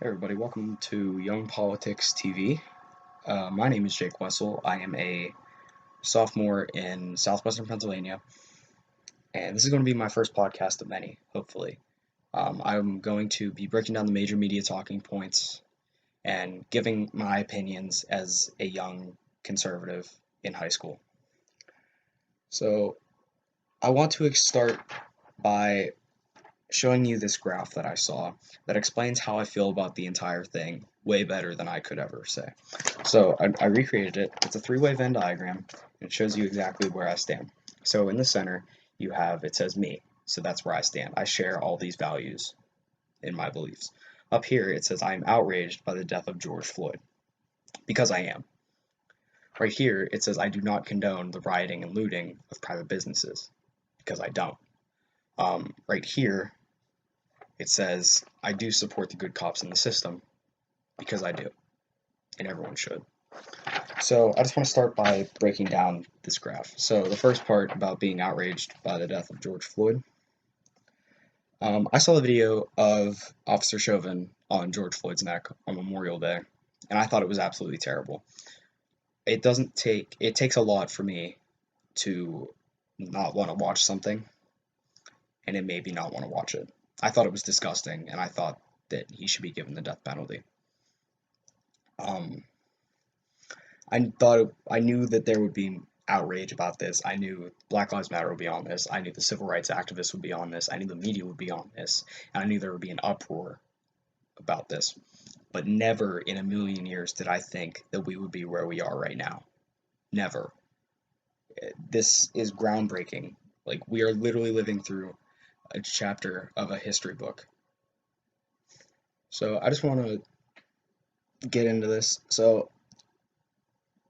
Hey everybody, welcome to Young Politics TV. My name is Jake Wessel. I am a sophomore in southwestern Pennsylvania, and this is going to be my first podcast of many, hopefully. I'm going to be breaking down the major media talking points and giving my opinions as a young conservative in high school. So, I want to start by showing you this graph that I saw that explains how I feel about the entire thing way better than I could ever say. So I recreated it. It's a three-way Venn diagram, and it shows you exactly where I stand. So in the center, it says me. So that's where I stand. I share all these values in my beliefs. Up here, it says I am outraged by the death of George Floyd, because I am. Right here, it says I do not condone the rioting and looting of private businesses, because I don't. Right here, it says I do support the good cops in the system, because I do, and everyone should. So I just want to start by breaking down this graph. So the first part about being outraged by the death of George Floyd. I saw the video of Officer Chauvin on George Floyd's neck on Memorial Day, and I thought it was absolutely terrible. It takes a lot for me to not want to watch something, and it made me not want to watch it. I thought it was disgusting, and I thought that he should be given the death penalty. I knew that there would be outrage about this. I knew Black Lives Matter would be on this. I knew the civil rights activists would be on this. I knew the media would be on this. And I knew there would be an uproar about this. But never in a million years did I think that we would be where we are right now. Never. This is groundbreaking. Like, we are literally living through a chapter of a history book. So I just want to get into this. So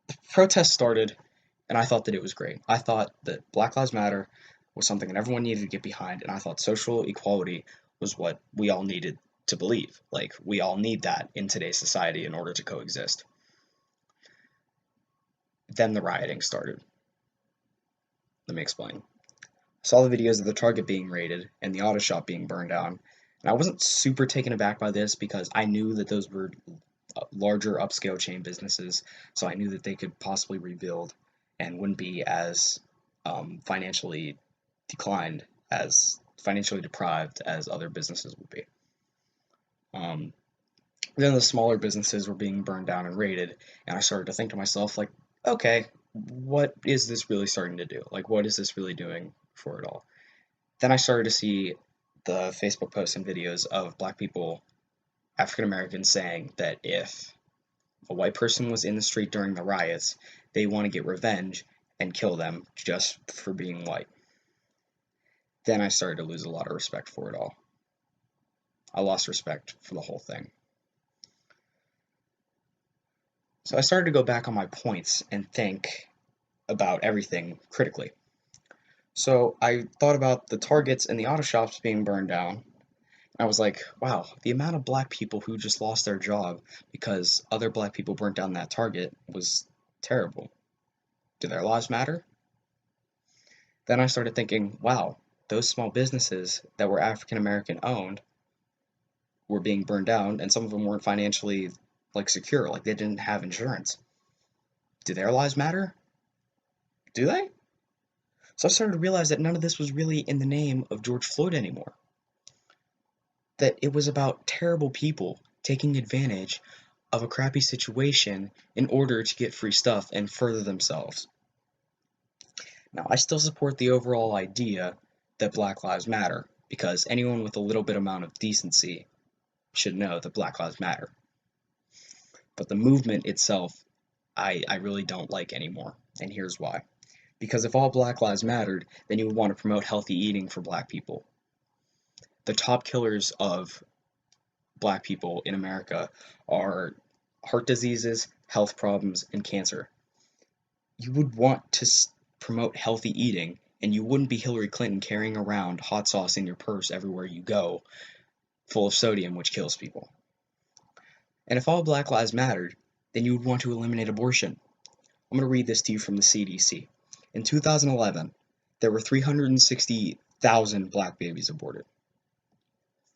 the protest started, and I thought that it was great. I thought that Black Lives Matter was something that everyone needed to get behind, and I thought social equality was what we all needed to believe. Like, we all need that in today's society in order to coexist. Then the rioting started. Let me explain. I saw the videos of the Target being raided and the auto shop being burned down, and I wasn't super taken aback by this because I knew that those were larger upscale chain businesses, so I knew that they could possibly rebuild and wouldn't be as financially deprived as other businesses would be. Then the smaller businesses were being burned down and raided, and I started to think to myself, like, okay, what is this really starting to do? Like, what is this really doing for it all? Then I started to see the Facebook posts and videos of Black people, African Americans, saying that if a white person was in the street during the riots, they want to get revenge and kill them just for being white. Then I started to lose a lot of respect for it all. I lost respect for the whole thing. So I started to go back on my points and think about everything critically. So I thought about the Targets and the auto shops being burned down. I was like, wow, the amount of Black people who just lost their job because other Black people burnt down that Target was terrible. Do their lives matter? Then I started thinking, wow, those small businesses that were African American owned were being burned down, and some of them weren't financially secure, like they didn't have insurance. Do their lives matter? Do they? So I started to realize that none of this was really in the name of George Floyd anymore. That it was about terrible people taking advantage of a crappy situation in order to get free stuff and further themselves. Now, I still support the overall idea that Black Lives Matter, because anyone with a little bit amount of decency should know that Black Lives Matter. But the movement itself, I really don't like anymore, and here's why. Because if all Black Lives mattered, then you would want to promote healthy eating for Black people. The top killers of Black people in America are heart diseases, health problems, and cancer. You would want to promote healthy eating, and you wouldn't be Hillary Clinton carrying around hot sauce in your purse everywhere you go, full of sodium, which kills people. And if all Black Lives mattered, then you would want to eliminate abortion. I'm going to read this to you from the CDC. In 2011, there were 360,000 Black babies aborted.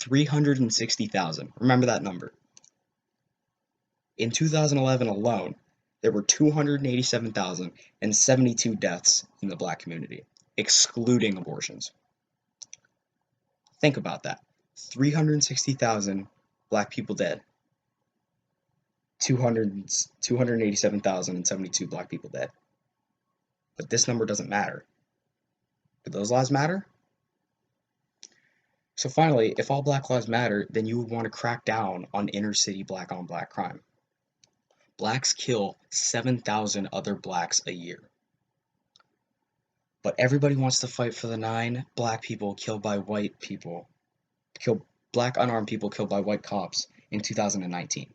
360,000. Remember that number. In 2011 alone, there were 287,072 deaths in the black community, excluding abortions. Think about that. 360,000 black people dead, 287,072 black people dead. But this number doesn't matter. Do those lives matter? So finally, if all black lives matter, then you would want to crack down on inner city black on black crime. Blacks kill 7,000 other blacks a year. But everybody wants to fight for the 9 black people killed by white people, black unarmed people killed by white cops in 2019.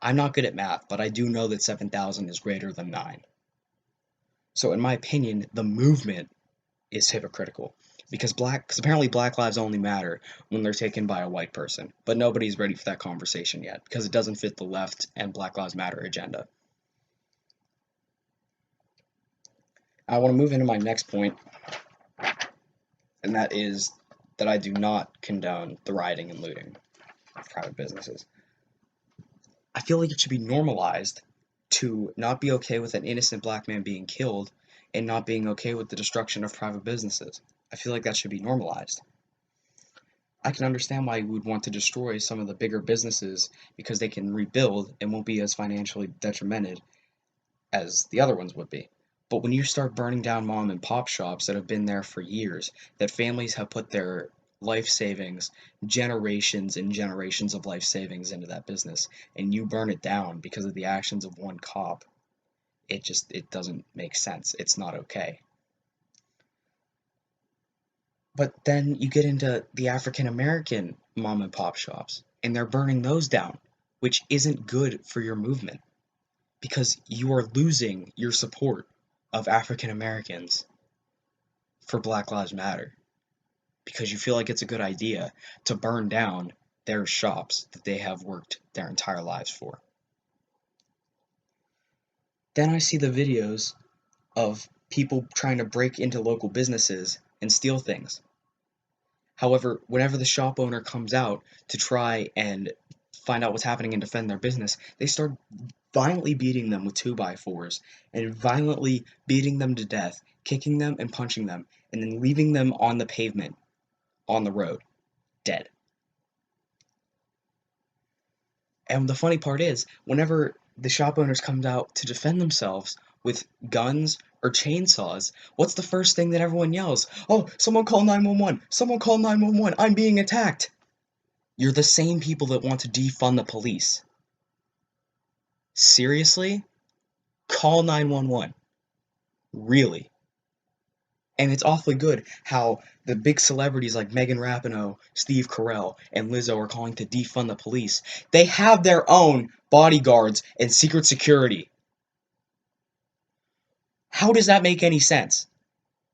I'm not good at math, but I do know that 7,000 is greater than 9. So in my opinion, the movement is hypocritical because apparently black lives only matter when they're taken by a white person, but nobody's ready for that conversation yet because it doesn't fit the left and Black Lives Matter agenda. I want to move into my next point, and that is that I do not condone the rioting and looting of private businesses. I feel like it should be normalized to not be okay with an innocent black man being killed and not being okay with the destruction of private businesses. I feel like that should be normalized. I can understand why you would want to destroy some of the bigger businesses because they can rebuild and won't be as financially detrimented as the other ones would be. But when you start burning down mom and pop shops that have been there for years, that families have put their life savings, generations and generations of life savings into that business, and you burn it down because of the actions of one cop, it doesn't make sense. It's not okay. But then you get into the African American mom and pop shops, and they're burning those down, which isn't good for your movement because you are losing your support of African Americans for Black Lives Matter because you feel like it's a good idea to burn down their shops that they have worked their entire lives for. Then I see the videos of people trying to break into local businesses and steal things. However, whenever the shop owner comes out to try and find out what's happening and defend their business, they start violently beating them with 2x4s and violently beating them to death, kicking them and punching them, and then leaving them on the pavement, on the road, dead. And the funny part is, whenever the shop owners comes out to defend themselves with guns or chainsaws, what's the first thing that everyone yells? Oh, someone call 911! Someone call 911! I'm being attacked! You're the same people that want to defund the police. Seriously? Call 911. Really? And it's awfully good how the big celebrities like Megan Rapinoe, Steve Carell, and Lizzo are calling to defund the police. They have their own bodyguards and secret security. How does that make any sense?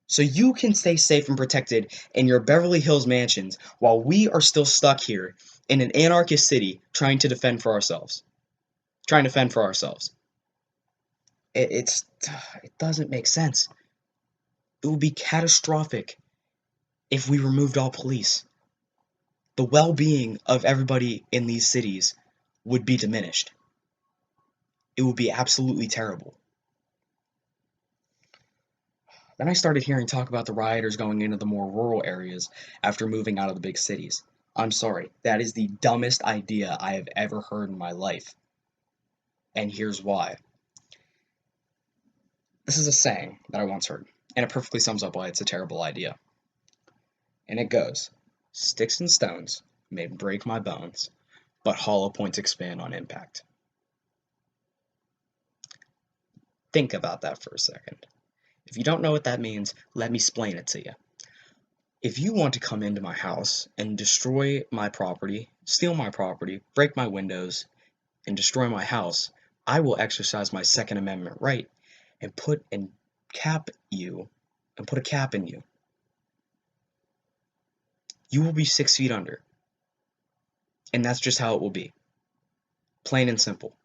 So you can stay safe and protected in your Beverly Hills mansions while we are still stuck here in an anarchist city trying to defend for ourselves. Trying to fend for ourselves. It doesn't make sense. It would be catastrophic if we removed all police. The well-being of everybody in these cities would be diminished. It would be absolutely terrible. Then I started hearing talk about the rioters going into the more rural areas after moving out of the big cities. I'm sorry, that is the dumbest idea I have ever heard in my life. And here's why. This is a saying that I once heard, and it perfectly sums up why it's a terrible idea. And it goes, "Sticks and stones may break my bones, but hollow points expand on impact." Think about that for a second. If you don't know what that means, let me explain it to you. If you want to come into my house and destroy my property, steal my property, break my windows, and destroy my house, I will exercise my Second Amendment right and put a cap in you. You will be 6 feet under. And that's just how it will be. Plain and simple.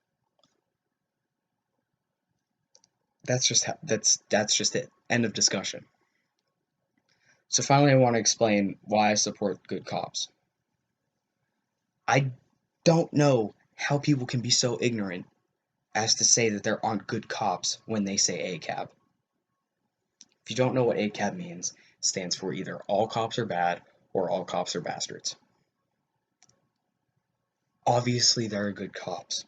That's just it. End of discussion. So finally I want to explain why I support good cops. I don't know how people can be so ignorant as to say that there aren't good cops when they say ACAB. If you don't know what ACAB means, it stands for either all cops are bad or all cops are bastards. Obviously, there are good cops.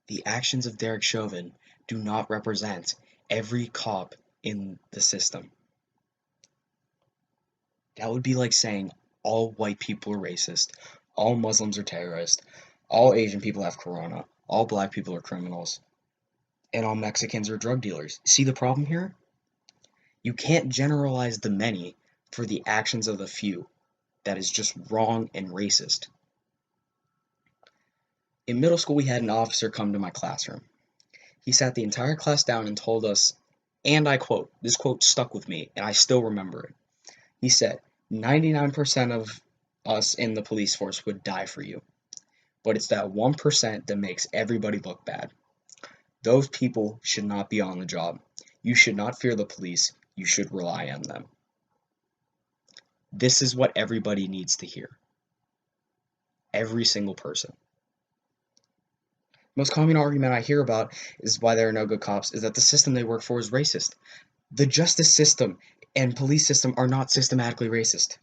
The actions of Derek Chauvin do not represent every cop in the system. That would be like saying all white people are racist, all Muslims are terrorists, all Asian people have corona, all black people are criminals, and all Mexicans are drug dealers. See the problem here? You can't generalize the many for the actions of the few. That is just wrong and racist. In middle school, we had an officer come to my classroom. He sat the entire class down and told us, and I quote, this quote stuck with me, and I still remember it. He said, 99% of us in the police force would die for you, but it's that 1% that makes everybody look bad. Those people should not be on the job. You should not fear the police. You should rely on them. This is what everybody needs to hear. Every single person. Most common argument I hear about is why there are no good cops is that the system they work for is racist. The justice system and police system are not systematically racist.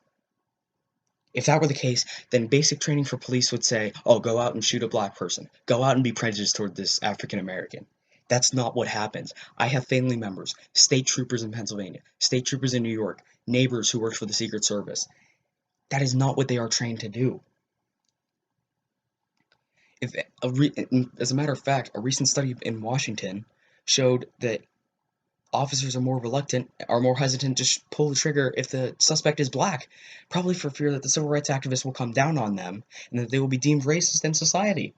If that were the case, then basic training for police would say, oh, go out and shoot a black person. Go out and be prejudiced toward this African American. That's not what happens. I have family members, state troopers in Pennsylvania, state troopers in New York, neighbors who work for the Secret Service. That is not what they are trained to do. As a matter of fact, a recent study in Washington showed that officers are more hesitant to pull the trigger if the suspect is black, probably for fear that the civil rights activists will come down on them and that they will be deemed racist in society.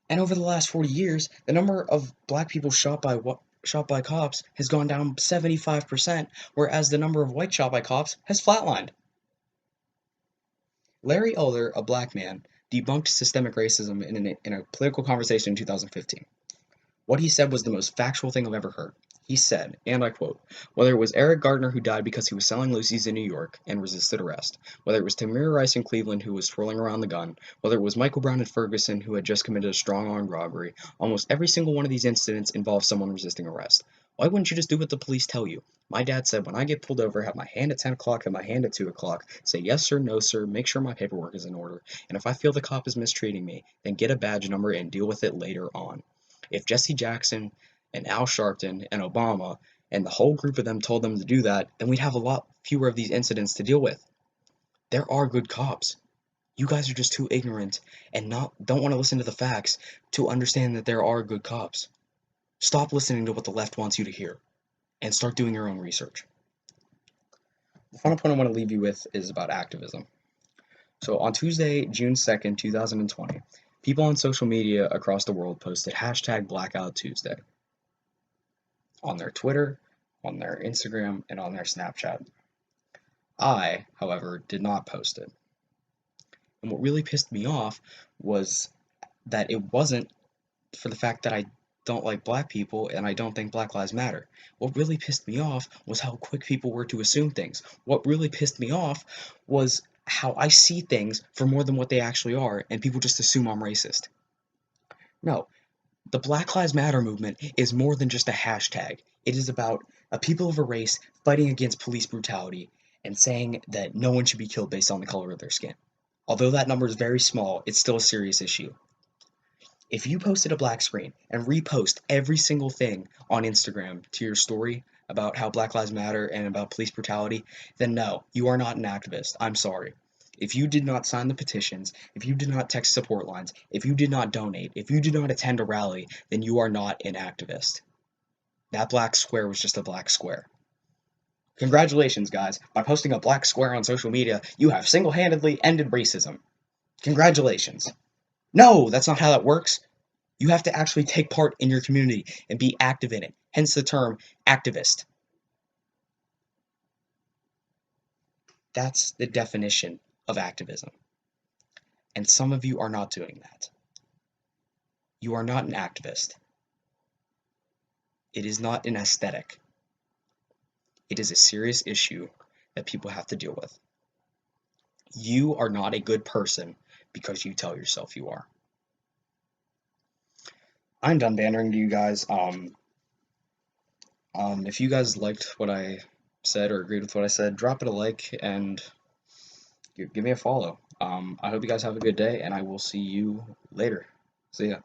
And over the last 40 years, the number of black people shot by cops has gone down 75%, whereas the number of white shot by cops has flatlined. Larry Elder, a black man, debunked systemic racism in a political conversation in 2015. What he said was the most factual thing I've ever heard. He said, and I quote, whether it was Eric Gardner who died because he was selling Lucy's in New York and resisted arrest, whether it was Tamir Rice in Cleveland who was twirling around the gun, whether it was Michael Brown in Ferguson who had just committed a strong armed robbery, almost every single one of these incidents involved someone resisting arrest. Why wouldn't you just do what the police tell you? My dad said when I get pulled over, have my hand at 10 o'clock, have my hand at 2 o'clock, say yes sir, no sir, make sure my paperwork is in order, and if I feel the cop is mistreating me, then get a badge number and deal with it later on. If Jesse Jackson and Al Sharpton and Obama and the whole group of them told them to do that, then we'd have a lot fewer of these incidents to deal with. There are good cops. You guys are just too ignorant and don't want to listen to the facts to understand that there are good cops. Stop listening to what the left wants you to hear and start doing your own research. The final point I want to leave you with is about activism. So on Tuesday, June 2nd, 2020, people on social media across the world posted hashtag Blackout Tuesday on their Twitter, on their Instagram, and on their Snapchat. I, however, did not post it. And what really pissed me off was that it wasn't for the fact that I don't like black people and I don't think Black Lives Matter. What really pissed me off was how quick people were to assume things. What really pissed me off was how I see things for more than what they actually are, and people just assume I'm racist. No, the Black Lives Matter movement is more than just a hashtag. It is about a people of a race fighting against police brutality and saying that no one should be killed based on the color of their skin. Although that number is very small, it's still a serious issue. If you posted a black screen and repost every single thing on Instagram to your story about how Black Lives Matter and about police brutality, then no, you are not an activist. I'm sorry. If you did not sign the petitions, if you did not text support lines, if you did not donate, if you did not attend a rally, then you are not an activist. That black square was just a black square. Congratulations, guys. By posting a black square on social media, you have single-handedly ended racism. Congratulations. No, that's not how that works. You have to actually take part in your community and be active in it, hence the term activist. That's the definition of activism. And some of you are not doing that. You are not an activist. It is not an aesthetic. It is a serious issue that people have to deal with. You are not a good person because you tell yourself you are. I'm done pandering to you guys. If you guys liked what I said or agreed with what I said, drop it a like and give me a follow. I hope you guys have a good day, and I will see you later. See ya.